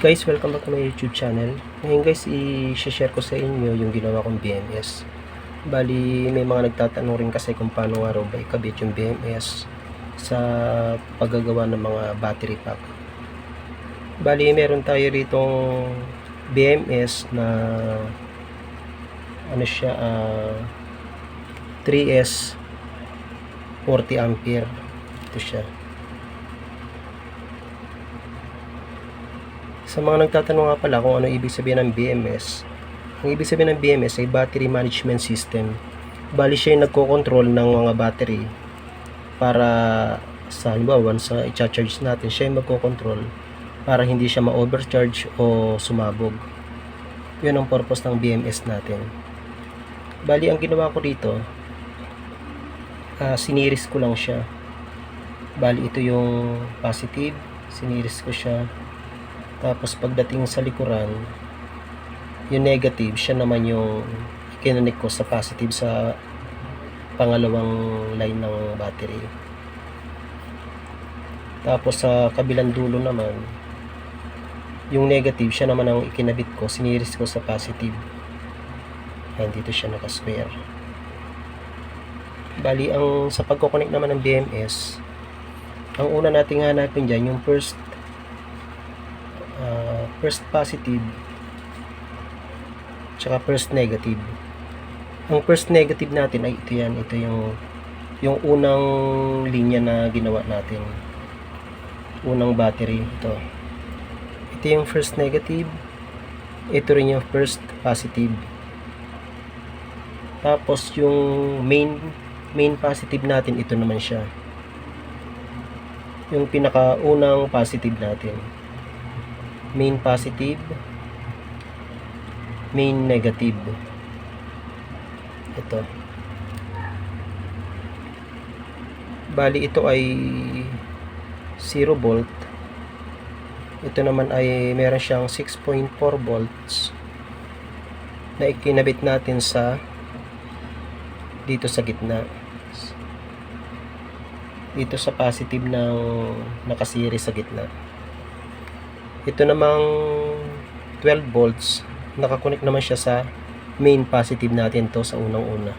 Guys, welcome back to my YouTube channel. Ngayon guys, i-share ko sa inyo yung ginawa kong BMS. Bali, may mga nagtatanong rin kasi kung paano nga raw ba ikabit yung BMS sa paggagawa ng mga battery pack. Bali, meron tayo ritong BMS na ano siya, 3S 40 ampere. Ito siya. Sa mga nagtatanong nga pala kung ano ibig sabihin ng BMS, ang ibig sabihin ng BMS ay Battery Management System. Bali siya yung nagko-control ng mga battery para sa halimbawa once i-charge natin, siya yung magko-control para hindi siya ma-overcharge o sumabog. Yun ang purpose ng BMS natin. Bali ang ginawa ko dito, siniris ko lang siya. Bali ito yung positive, siniris ko siya. Tapos pagdating sa likuran, yung negative, siya naman yung kinonek ko sa positive sa pangalawang line ng battery. Tapos sa kabilang dulo naman, yung negative, siya naman ang ikinabit ko, siniris ko sa positive. Ayan, dito siya naka-square. Bali, sa pagkoconnect naman ng BMS, ang una nating hanapin dyan, yung first positive tsaka first negative. Ang first negative natin ay ito yan, ito yung unang linya na ginawa natin, unang battery. Ito yung first negative, ito rin yung first positive. Tapos yung main positive natin, ito naman siya, yung pinakaunang positive natin. Main positive, main negative. Ito. Bali ito ay 0 volt. Ito naman ay meron siyang 6.4 volts na ikinabit natin sa dito sa gitna. Dito sa positive ng nakasiri sa gitna. Ito namang 12 volts, nakakonect naman siya sa main positive natin to sa unang-una.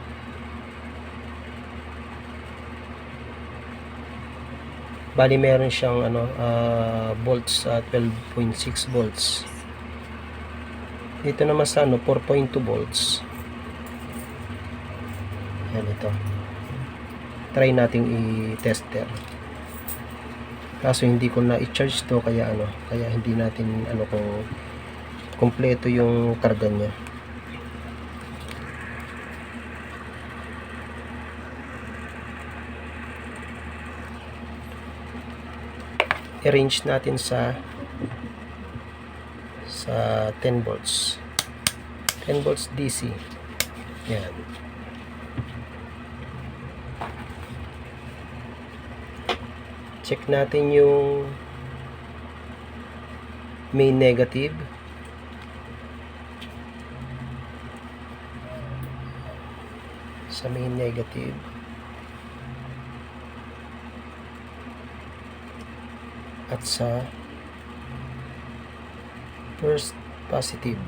Bali meron siyang volts 12.6 volts. Ito naman sa 4.2 volts. Yan ito. Try nating i-tester. Kaso hindi ko na i-charge to, kaya kaya hindi natin kung kompleto yung karga niya. I-range natin sa 10 volts. 10 volts DC. Yan. Check natin yung main negative. Sa main negative. At sa first positive.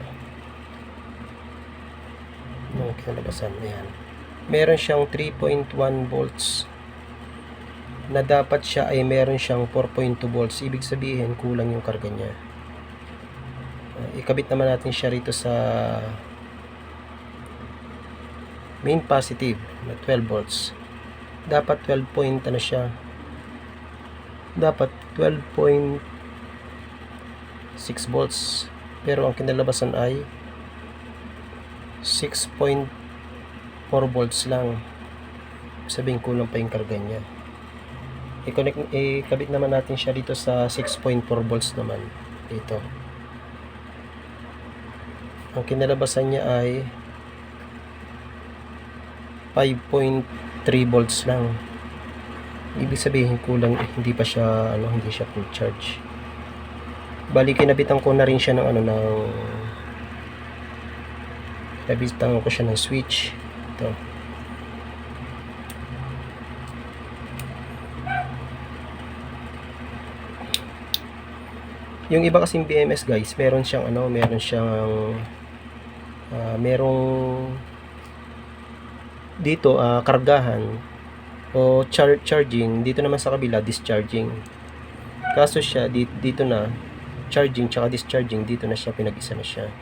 Nung kinalabasan. Ayan. Meron siyang 3.1 volts. Na dapat siya ay meron siyang 4.2 volts. Ibig sabihin kulang yung karga niya. Ikabit naman natin siya rito sa main positive na 12 volts. Dapat 12 point siya. Dapat 12.6 volts. Pero ang kinalabasan ay 6.4 volts lang. Sabihin kulang pa yung karga niya. Ikabit naman natin siya dito sa 6.4 volts naman dito. Ang kinalabasan niya ay 5.3 volts lang. Ibig sabihin kulang, hindi pa siya hindi siya full charge. Bali kinabitan ko na rin siya ng kinabitan ko siya ng switch. Ito. Yung iba kasing BMS guys, meron siyang merong dito kargahan o charging, dito naman sa kabila discharging. Kaso siya dito na charging tsaka discharging, dito na siya, pinag-isa na siya.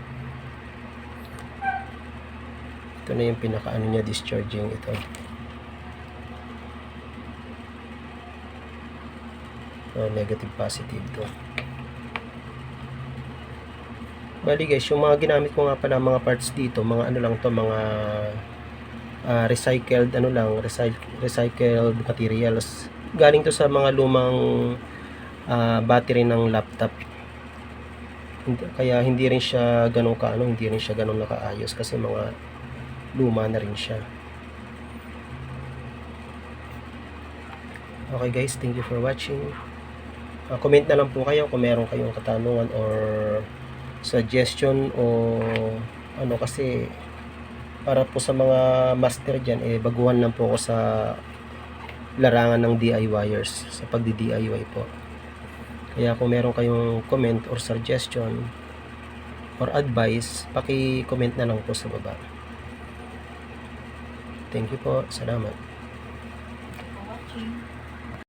Ito na yung pinakaano niya, discharging ito. Negative positive to. Bali guys, yung mga ginamit ko nga pala mga parts dito, mga ano lang to, mga recycled recycled materials. Galing to sa mga lumang battery ng laptop. Kaya hindi rin siya ganun nakaayos kasi mga luma na rin siya. Okay guys, thank you for watching. Comment na lang po kayo kung meron kayong katanungan or suggestion o ano, kasi para po sa mga master dyan, baguhan lang po ako sa larangan ng DIYers, sa pagdi-DIY po. Kaya kung meron kayong comment or suggestion or advice, paki-comment na lang po sa baba. Thank you po, salamat. Watching.